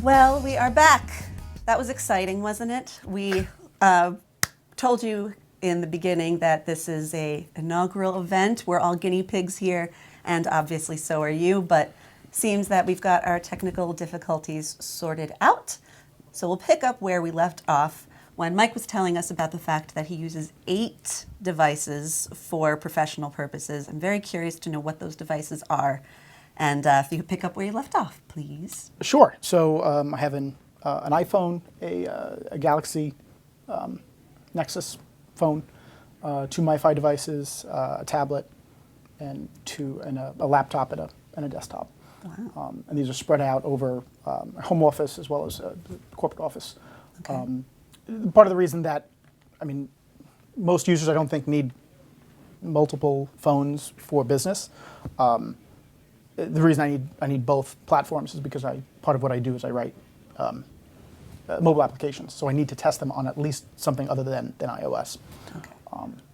Well, we are back. That was exciting, wasn't it? We told you in the beginning that this is an inaugural event. We're all guinea pigs here, and obviously so are you, but seems that we've got our technical difficulties sorted out. So we'll pick up where we left off when Mike was telling us about the fact that he uses 8 devices for professional purposes. I'm very curious to know what those devices are. And if you could pick up where you left off, please. Sure. So I have an iPhone, a Galaxy Nexus phone, 2 MiFi devices, a tablet, and a laptop and a desktop. Wow. And these are spread out over home office as well as the corporate office. Okay. Part of the reason that, most users I don't think need multiple phones for business. The reason I need both platforms is because part of what I do is I write mobile applications, so I need to test them on at least something other than iOS. Okay.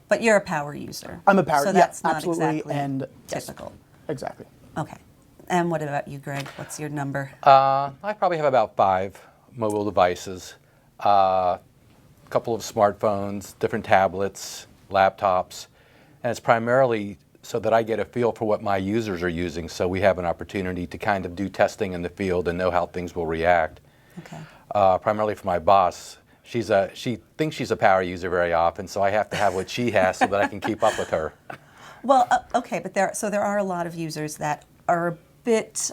But you're a power user. I'm a power. So that's not absolutely, exactly and typical. Yes, exactly. Okay. And what about you, Greg? What's your number? I probably have about 5 mobile devices, a couple of smartphones, different tablets, laptops, and it's primarily so that I get a feel for what my users are using, so we have an opportunity to kind of do testing in the field and know how things will react. Okay. Primarily for my boss. She thinks she's a power user very often, so I have to have what she has so that I can keep up with her. Well, okay, but there are a lot of users that are a bit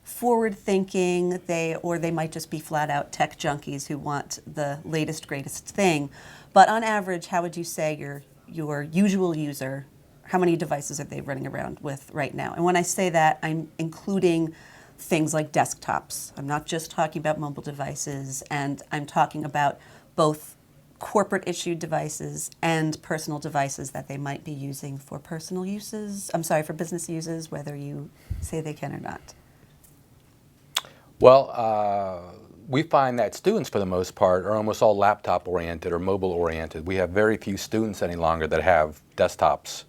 forward-thinking. They might just be flat-out tech junkies who want the latest, greatest thing. But on average, how would you say your usual user? How many devices are they running around with right now? And when I say that, I'm including things like desktops. I'm not just talking about mobile devices, and I'm talking about both corporate issued devices and personal devices that they might be using for personal uses. For business uses, whether you say they can or not. Well, we find that students, for the most part, are almost all laptop-oriented or mobile-oriented. We have very few students any longer that have desktops.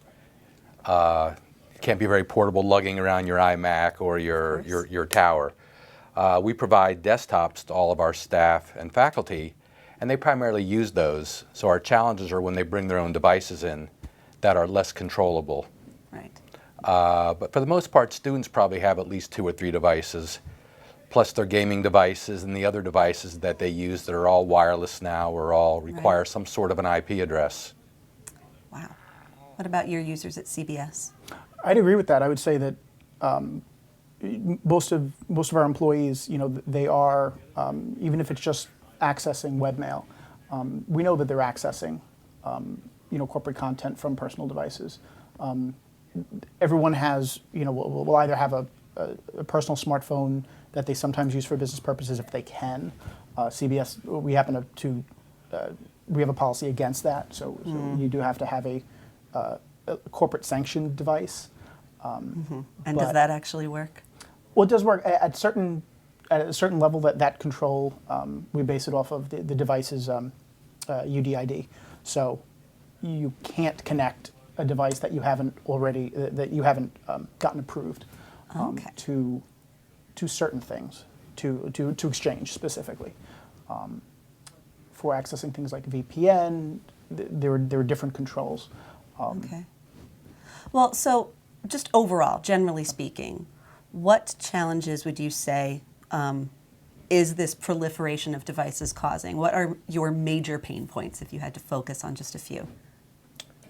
It can't be very portable lugging around your iMac or your tower. We provide desktops to all of our staff and faculty, and they primarily use those. So our challenges are when they bring their own devices in that are less controllable. Right. But for the most part, students probably have at least 2 or 3 devices, plus their gaming devices and the other devices that they use that are all wireless now or all require some sort of an IP address. Wow. What about your users at CBS? I'd agree with that. I would say that most of our employees, they are, even if it's just accessing webmail, we know that they're accessing, corporate content from personal devices. Everyone has, will either have a personal smartphone that they sometimes use for business purposes if they can. CBS, we happen to we have a policy against that, so you do have to have a corporate sanctioned device. And does that actually work? Well, it does work at a certain level. That control, we base it off of the device's UDID. So you can't connect a device that you haven't gotten approved to certain things to exchange specifically. For accessing things like VPN, there are different controls. Okay. Well, so just overall, generally speaking, what challenges would you say is this proliferation of devices causing? What are your major pain points if you had to focus on just a few?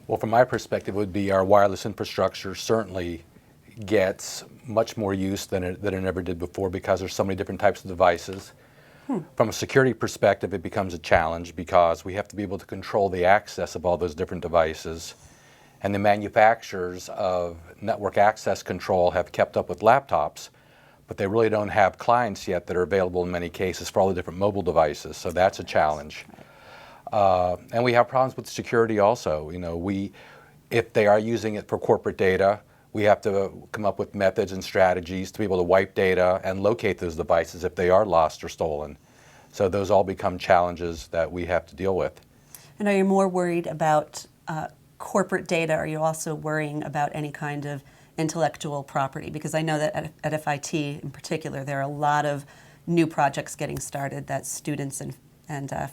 Well, from my perspective, it would be our wireless infrastructure certainly gets much more use than it ever did before because there's so many different types of devices. From a security perspective, it becomes a challenge because we have to be able to control the access of all those different devices. And the manufacturers of network access control have kept up with laptops, but they really don't have clients yet that are available in many cases for all the different mobile devices. So that's a challenge. And we have problems with security also. If they are using it for corporate data, we have to come up with methods and strategies to be able to wipe data and locate those devices if they are lost or stolen. So those all become challenges that we have to deal with. And are you more worried about corporate data? Are you also worrying about any kind of intellectual property? Because I know that at FIT in particular, there are a lot of new projects getting started that students and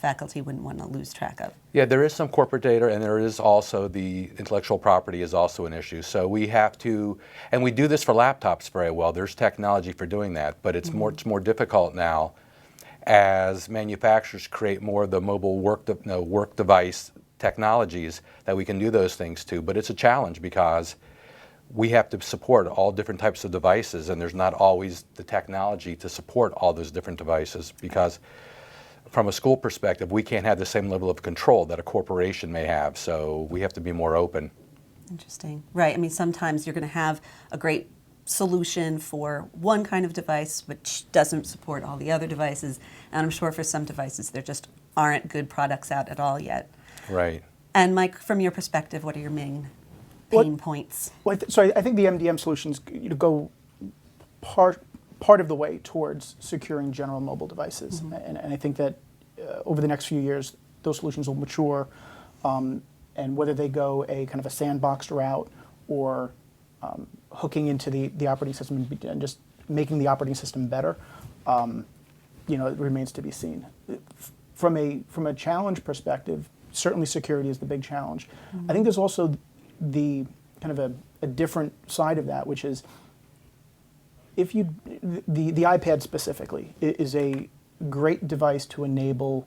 faculty wouldn't want to lose track of. Yeah, there is some corporate data, and there is also the intellectual property is also an issue. So we have to, and we do this for laptops very well. There's technology for doing that, but it's much more difficult now as manufacturers create more of the mobile work device technologies that we can do those things to. But it's a challenge because we have to support all different types of devices, and there's not always the technology to support all those different devices because from a school perspective, we can't have the same level of control that a corporation may have, so we have to be more open. Interesting. Right. I mean, sometimes you're going to have a great solution for one kind of device which doesn't support all the other devices, and I'm sure for some devices there just aren't good products out at all yet. Right. And Mike, from your perspective, what are your main pain points? Well, so I think the MDM solutions go part of the way towards securing general mobile devices, and I think that over the next few years, those solutions will mature, and whether they go a kind of a sandboxed route or hooking into the operating system and just making the operating system better, it remains to be seen. From a challenge perspective, certainly security is the big challenge. I think there's also the kind of a different side of that, which is the iPad specifically is a great device to enable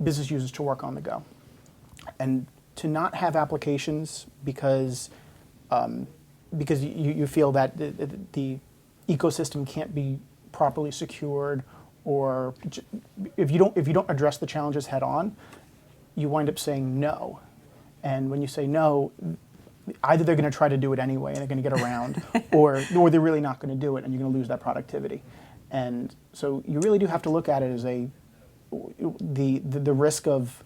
business users to work on the go, and to not have applications because you feel that the ecosystem can't be properly secured, or if you don't address the challenges head on, you wind up saying no. And when you say no, either they're going to try to do it anyway and they're going to get around, or they're really not going to do it and you're going to lose that productivity. And so you really do have to look at it as the risk of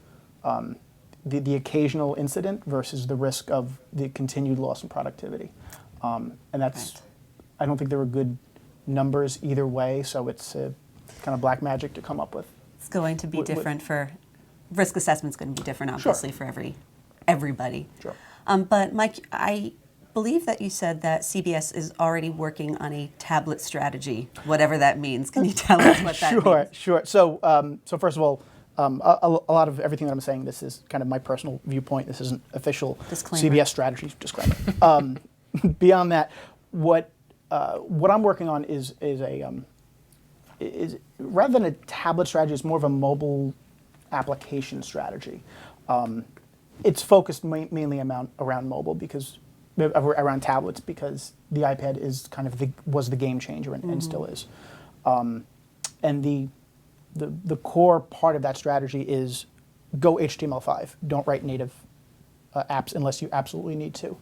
the occasional incident versus the risk of the continued loss in productivity. And that's, Right. I don't think there are good numbers either way, so it's kind of black magic to come up with. It's going to be different for, risk assessment's going to be different, obviously, for everybody. Sure. But Mike, I believe that you said that CBS is already working on a tablet strategy, whatever that means. Can you tell us what that means? Sure. So first of all, a lot of everything that I'm saying, this is kind of my personal viewpoint. This isn't official Disclaimer. CBS strategy. Disclaimer. Beyond that, what I'm working on is rather than a tablet strategy, it's more of a mobile application strategy. It's focused mainly around mobile around tablets, because the iPad is kind of was the game changer and still is. And the core part of that strategy is go HTML5. Don't write native apps unless you absolutely need to.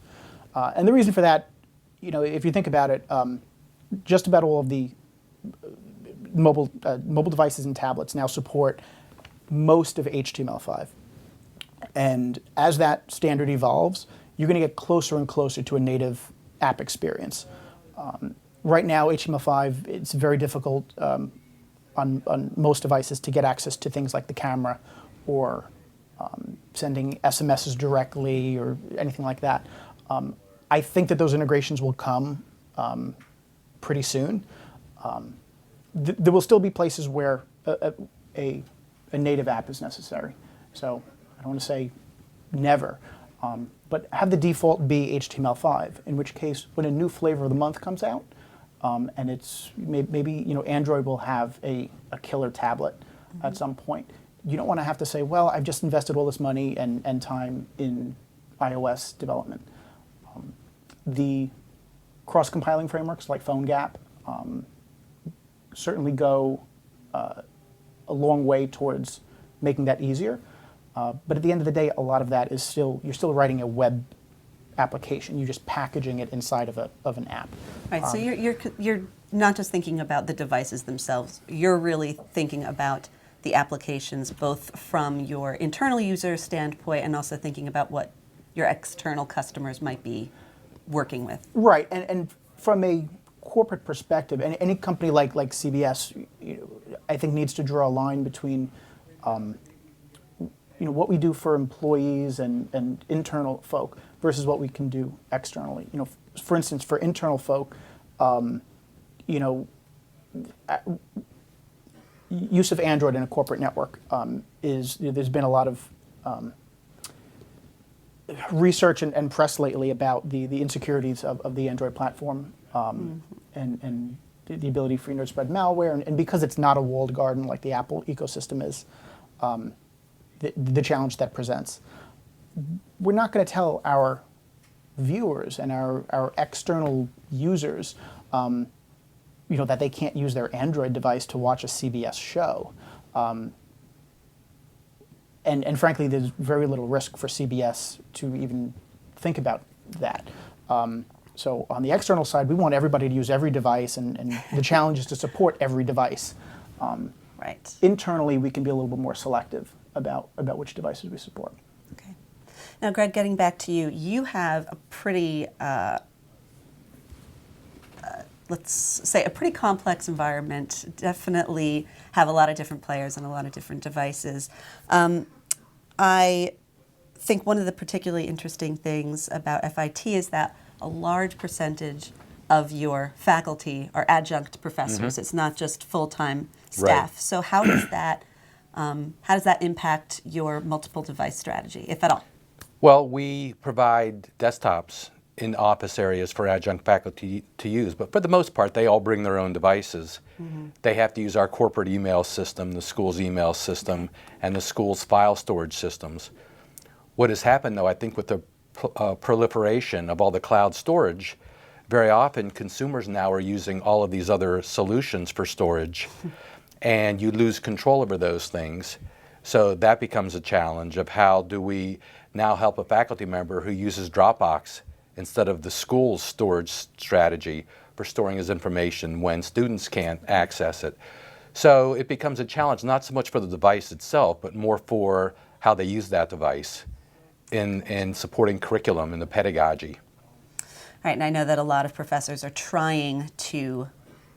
And the reason for that, if you think about it, just about all of the mobile devices and tablets now support most of HTML5. And as that standard evolves, you're going to get closer and closer to a native app experience. Right now, HTML5, it's very difficult on most devices to get access to things like the camera or sending SMSs directly or anything like that. I think that those integrations will come pretty soon. There will still be places where a native app is necessary. So I don't want to say never, but have the default be HTML5, in which case when a new flavor of the month comes out, and it's maybe Android will have a killer tablet at some point. You don't want to have to say, well, I've just invested all this money and time in iOS development. The cross-compiling frameworks like PhoneGap certainly go a long way towards making that easier. But at the end of the day, a lot of that is you're still writing a web application. You're just packaging it inside of an app. Right. So you're not just thinking about the devices themselves. You're really thinking about the applications, both from your internal user standpoint and also thinking about what your external customers might be working with. Right. And from a corporate perspective, and any company like CBS, I think needs to draw a line between what we do for employees and internal folk versus what we can do externally. For instance, for internal folk, use of Android in a corporate network there's been a lot of research and press lately about the insecurities of the Android platform and the ability for to spread malware, and because it's not a walled garden like the Apple ecosystem is, the challenge that presents. We're not going to tell our viewers and our external users that they can't use their Android device to watch a CBS show. And frankly, there's very little risk for CBS to even think about that. So on the external side, we want everybody to use every device, and the challenge is to support every device. Right. Internally, we can be a little bit more selective about which devices we support. Okay. Now, Greg, getting back to you, you have a pretty, let's say, a pretty complex environment. Definitely have a lot of different players and a lot of different devices. I think one of the particularly interesting things about FIT is that a large percentage of your faculty are adjunct professors. Mm-hmm. It's not just full-time staff. Right. So how does that impact your multiple device strategy, if at all? Well, we provide desktops in office areas for adjunct faculty to use, but for the most part, they all bring their own devices. Mm-hmm. They have to use our corporate email system, the school's email system, and the school's file storage systems. What has happened, though, I think with the proliferation of all the cloud storage, very often consumers now are using all of these other solutions for storage, and you lose control over those things. So that becomes a challenge of how do we now help a faculty member who uses Dropbox instead of the school's storage strategy for storing his information when students can't access it. So it becomes a challenge not so much for the device itself, but more for how they use that device in supporting curriculum and the pedagogy. Right, and I know that a lot of professors are trying to,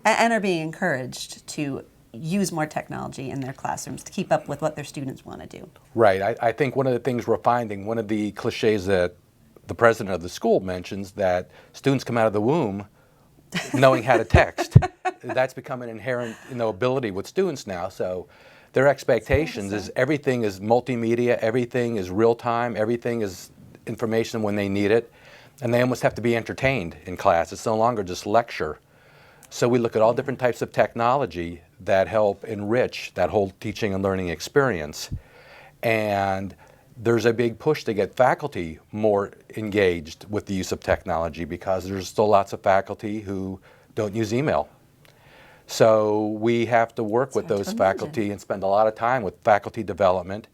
and are being encouraged to use more technology in their classrooms to keep up with what their students want to do. Right, I think one of the things we're finding, one of the cliches that the president of the school mentions, that students come out of the womb knowing how to text. That's become an inherent ability with students now. So their expectations is everything is multimedia, everything is real time, everything is information when they need it, and they almost have to be entertained in class. It's no longer just lecture. So we look at all different types of technology that help enrich that whole teaching and learning experience. And there's a big push to get faculty more engaged with the use of technology because there's still lots of faculty who don't use email. So we have to work with those faculty and spend a lot of time with faculty development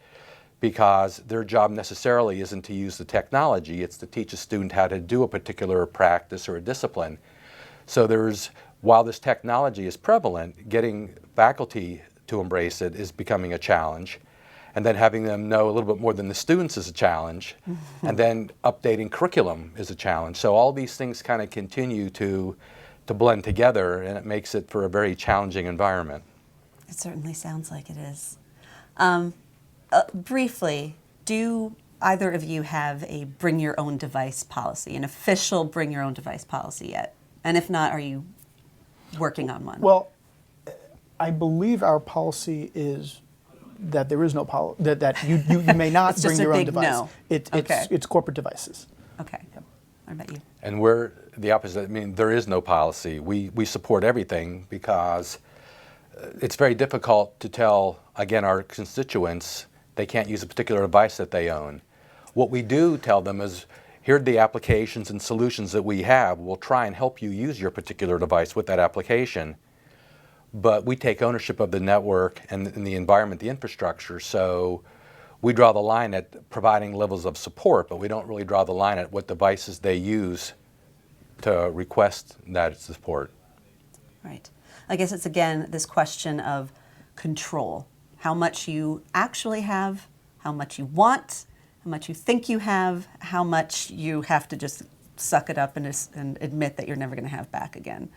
because their job necessarily isn't to use the technology, it's to teach a student how to do a particular practice or a discipline. So while this technology is prevalent, getting faculty to embrace it is becoming a challenge. And then having them know a little bit more than the students is a challenge. Mm-hmm. And then updating curriculum is a challenge. So all these things kind of continue to blend together, and it makes it for a very challenging environment. It certainly sounds like it is. Briefly, do either of you have a bring your own device policy, an official bring your own device policy yet? And if not, are you working on one? Well, I believe our policy is that there is no policy, that you may not bring your own device. No. It's corporate devices. Okay. Yep. What about you? And we're the opposite. I mean, there is no policy. We support everything because it's very difficult to tell, again, our constituents they can't use a particular device that they own. What we do tell them is, here are the applications and solutions that we have. We'll try and help you use your particular device with that application. But we take ownership of the network and the environment, the infrastructure, so we draw the line at providing levels of support, but we don't really draw the line at what devices they use to request that support. Right. I guess it's, again, this question of control. How much you actually have, how much you want, how much you think you have, how much you have to just suck it up and admit that you're never going to have back again.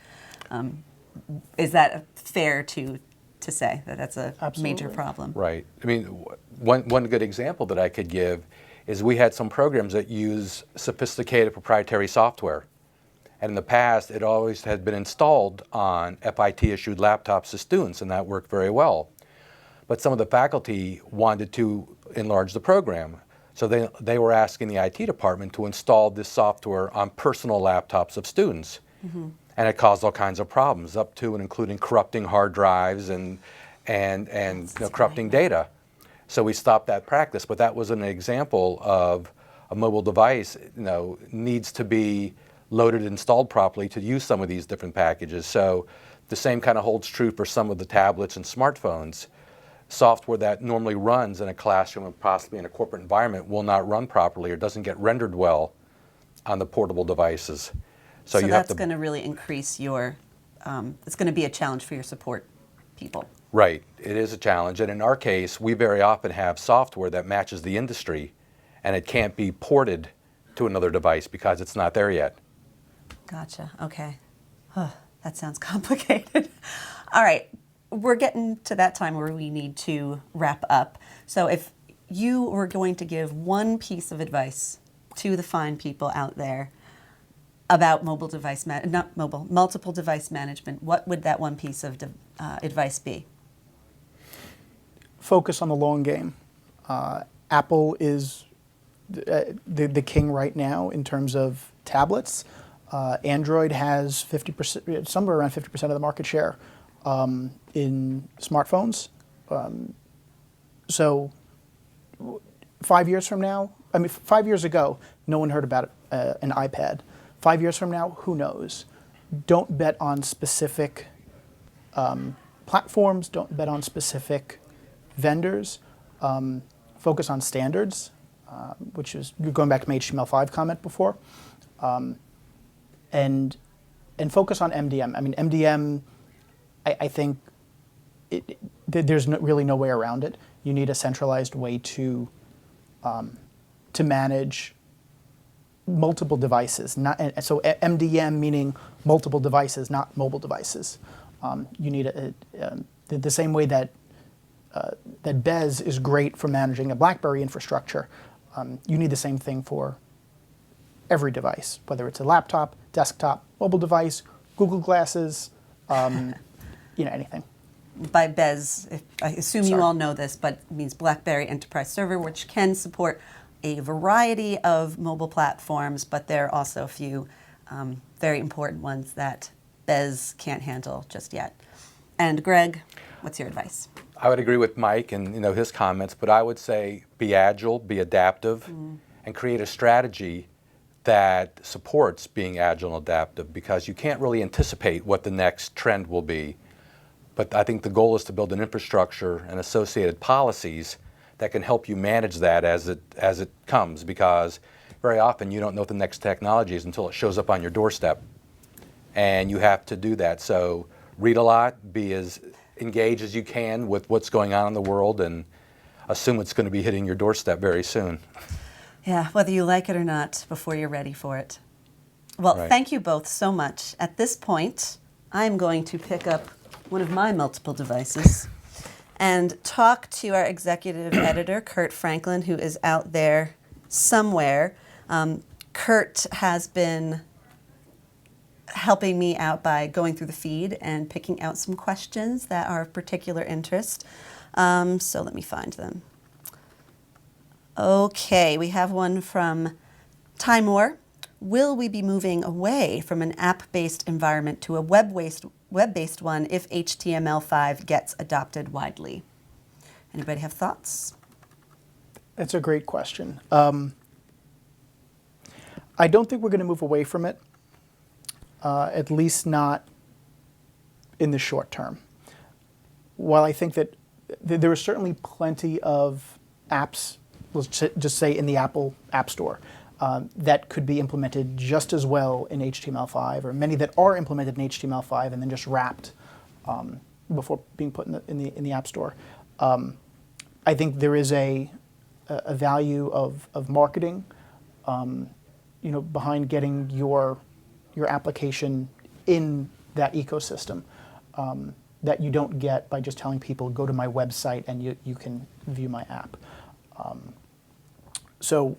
Is that fair to say that that's a Absolutely. major problem? Right. I mean, one good example that I could give is we had some programs that use sophisticated proprietary software. And in the past, it always had been installed on FIT-issued laptops to students, and that worked very well. But some of the faculty wanted to enlarge the program. So they were asking the IT department to install this software on personal laptops of students. And it caused all kinds of problems, up to and including corrupting hard drives and corrupting data. So we stopped that practice. But that was an example of a mobile device, needs to be loaded and installed properly to use some of these different packages. So the same kind of holds true for some of the tablets and smartphones. Software that normally runs in a classroom and possibly in a corporate environment will not run properly or doesn't get rendered well on the portable devices. So you that's have to, going to really increase your, it's going to be a challenge for your support people. Right, it is a challenge. And in our case, we very often have software that matches the industry and it can't be ported to another device because it's not there yet. Gotcha, okay. That sounds complicated. All right, we're getting to that time where we need to wrap up. So if you were going to give one piece of advice to the fine people out there about multiple device management, what would that one piece of advice be? Focus on the long game. Apple is the king right now in terms of tablets. Android has 50%, somewhere around 50% of the market share in smartphones. So 5 years from now, 5 years ago, no one heard about an iPad. 5 years from now, who knows? Don't bet on specific platforms. Don't bet on specific vendors. Focus on standards, which is going back to my HTML5 comment before. And focus on MDM. MDM, I think there's really no way around it. You need a centralized way to manage multiple devices. So MDM meaning multiple devices, not mobile devices. You need the same way that Bez is great for managing a BlackBerry infrastructure. You need the same thing for every device, whether it's a laptop, desktop, mobile device, Google Glasses, anything. By Bez, I assume you all know this, but it means BlackBerry Enterprise Server, which can support a variety of mobile platforms, but there are also a few very important ones that Bez can't handle just yet. And Greg, what's your advice? I would agree with Mike and his comments, but I would say be agile, be adaptive, and create a strategy that supports being agile and adaptive, because you can't really anticipate what the next trend will be. But I think the goal is to build an infrastructure and associated policies that can help you manage that as it comes, because very often you don't know what the next technology is until it shows up on your doorstep. And you have to do that. So read a lot, be as engaged as you can with what's going on in the world, and assume it's going to be hitting your doorstep very soon. Yeah, whether you like it or not, before you're ready for it. Well, Right. Thank you both so much. At this point, I'm going to pick up one of my multiple devices and talk to our executive editor, Kurt Franklin, who is out there somewhere. Kurt has been helping me out by going through the feed and picking out some questions that are of particular interest. So let me find them. Okay, we have one from Timor. Will we be moving away from an app-based environment to a web-based one if HTML5 gets adopted widely? Anybody have thoughts? That's a great question. I don't think we're going to move away from it, at least not in the short term. While I think that there are certainly plenty of apps, let's just say in the Apple App Store, that could be implemented just as well in HTML5, or many that are implemented in HTML5 and then just wrapped before being put in the App Store. I think there is a value of marketing, behind getting your application in that ecosystem that you don't get by just telling people, go to my website and you can view my app. So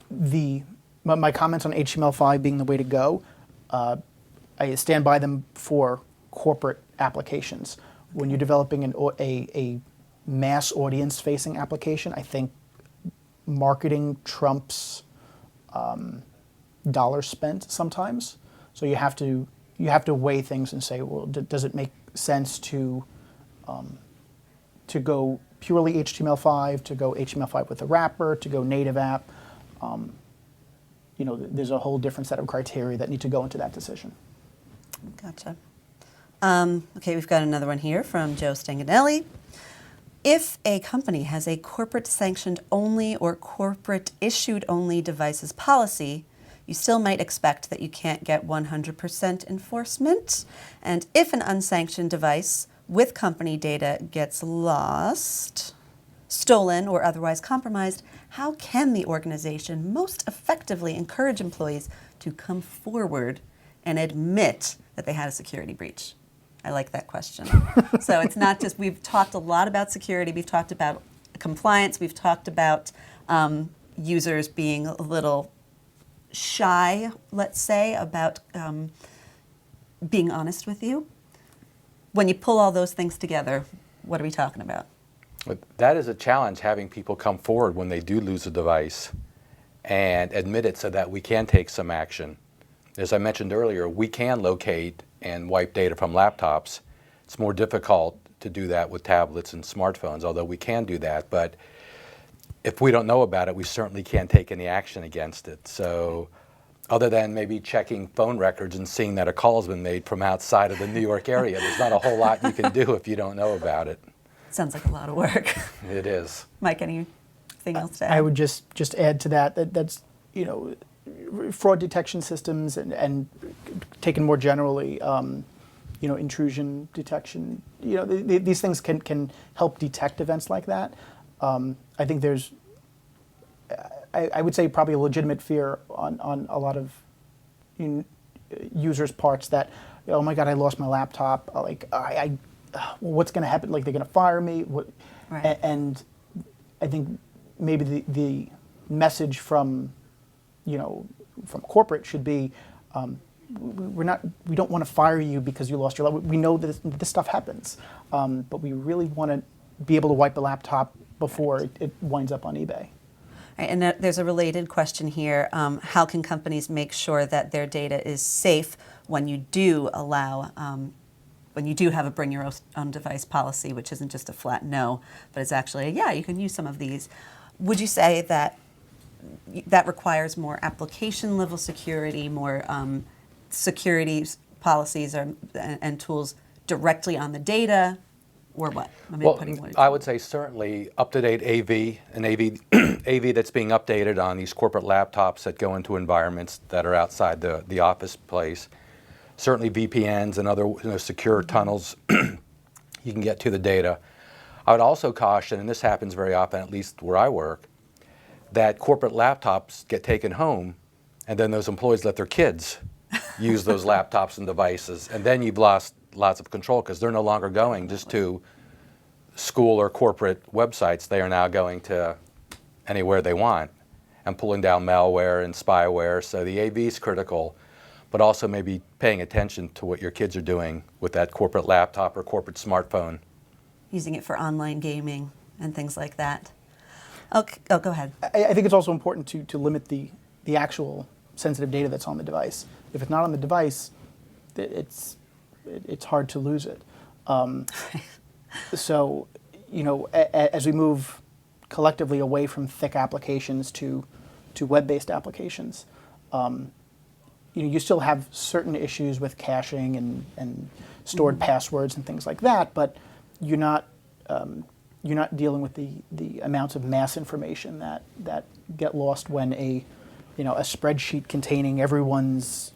my comments on HTML5 being the way to go, I stand by them for corporate applications. When you're developing a mass audience facing application, I think marketing trumps dollars spent sometimes. So you have to weigh things and say, well, does it make sense to go purely HTML5, to go HTML5 with a wrapper, to go native app? There's a whole different set of criteria that need to go into that decision. Gotcha. Okay, we've got another one here from Joe Stanganelli. If a company has a corporate sanctioned only or corporate issued only devices policy, you still might expect that you can't get 100% enforcement. And if an unsanctioned device with company data gets lost, stolen, or otherwise compromised, how can the organization most effectively encourage employees to come forward and admit that they had a security breach? I like that question. So it's not just, we've talked a lot about security, we've talked about compliance, we've talked about users being a little shy, let's say, about being honest with you. When you pull all those things together, what are we talking about? But that is a challenge, having people come forward when they do lose a device and admit it so that we can take some action. As I mentioned earlier, we can locate and wipe data from laptops. It's more difficult to do that with tablets and smartphones, although we can do that. But if we don't know about it, we certainly can't take any action against it. So other than maybe checking phone records and seeing that a call has been made from outside of the New York area, there's not a whole lot you can do if you don't know about it. Sounds like a lot of work. It is. Mike, anything else to add? I would just add to that's fraud detection systems and taken more generally, intrusion detection. These things can help detect events like that. I think there's, I would say, probably a legitimate fear on a lot of users' parts that, oh my God, I lost my laptop. What's going to happen? Like, they're going to fire me. Right. And I think maybe the message from corporate should be, we don't want to fire you because you lost your laptop. We know that this stuff happens, but we really want to be able to wipe the laptop before it winds up on eBay. Right, and there's a related question here. How can companies make sure that their data is safe when you do allow, when you do have a bring your own device policy, which isn't just a flat no, but it's actually, yeah, you can use some of these. Would you say that that requires more application level security, more security policies and tools directly on the data, or what? I would say certainly up-to-date AV, an AV that's being updated on these corporate laptops that go into environments that are outside the office place. Certainly VPNs and other secure tunnels you can get to the data. I would also caution, and this happens very often, at least where I work, that corporate laptops get taken home, and then those employees let their kids use those laptops and devices, and then you've lost lots of control because they're no longer going just to school or corporate websites. They are now going to anywhere they want and pulling down malware and spyware. So the AV is critical, but also maybe paying attention to what your kids are doing with that corporate laptop or corporate smartphone. Using it for online gaming and things like that. Okay. Oh, go ahead. I think it's also important to limit the actual sensitive data that's on the device. If it's not on the device, it's hard to lose it. So, as we move collectively away from thick applications to web-based applications, you still have certain issues with caching and stored passwords and things like that, but you're not dealing with the amounts of mass information that get lost when a spreadsheet containing everyone's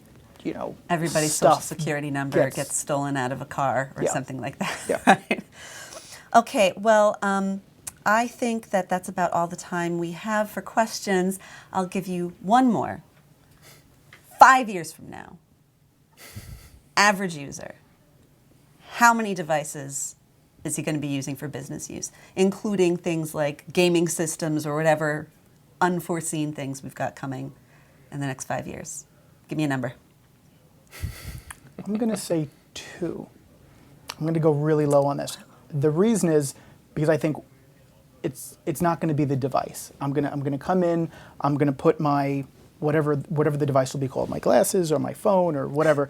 everybody's stuff social security number gets stolen out of a car or something like that. Yeah. Right? Okay, well, I think that's about all the time we have for questions. I'll give you one more. 5 years from now, average user, how many devices is he going to be using for business use, including things like gaming systems or whatever unforeseen things we've got coming in the next 5 years? Give me a number. I'm going to say 2. I'm going to go really low on this. The reason is because I think it's not going to be the device. I'm going to come in, I'm going to put my whatever the device will be called, my glasses or my phone or whatever,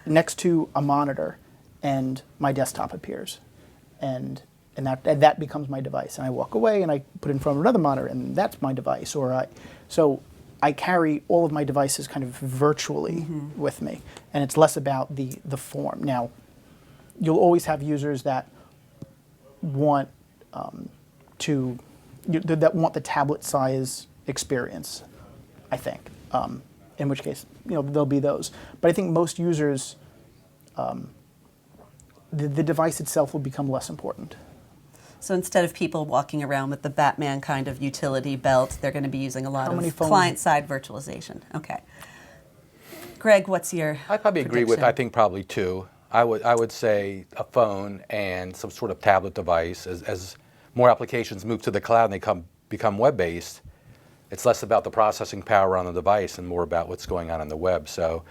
next to a monitor, and my desktop appears, and that becomes my device. And I walk away and I put it in front of another monitor, and that's my device. So I carry all of my devices kind of virtually with me, and it's less about the form. Now, you'll always have users that want that want the tablet size experience, I think. In which case, there'll be those. But I think most users, the device itself will become less important. So instead of people walking around with the Batman kind of utility belt, they're going to be using a lot of client-side virtualization. Okay. Greg, what's your I probably agree with, I think, probably 2. I would say a phone and some sort of tablet device. As more applications move to the cloud and they become web-based, it's less about the processing power on the device and more about what's going on the web. So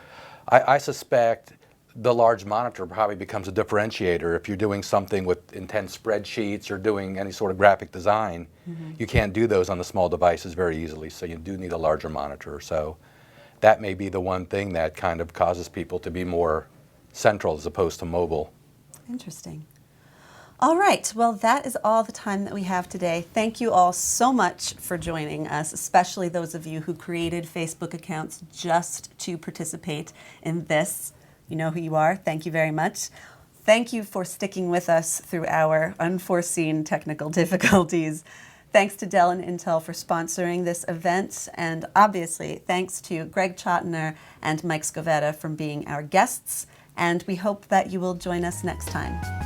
I suspect the large monitor probably becomes a differentiator. If you're doing something with intense spreadsheets or doing any sort of graphic design, you can't do those on the small devices very easily, so you do need a larger monitor. So that may be the one thing that kind of causes people to be more central as opposed to mobile. Interesting. All right, well, that is all the time that we have today. Thank you all so much for joining us, especially those of you who created Facebook accounts just to participate in this. You know who you are. Thank you very much. Thank you for sticking with us through our unforeseen technical difficulties. Thanks to Dell and Intel for sponsoring this event, and obviously thanks to Greg Chotiner and Mike Scovetta for being our guests, and we hope that you will join us next time.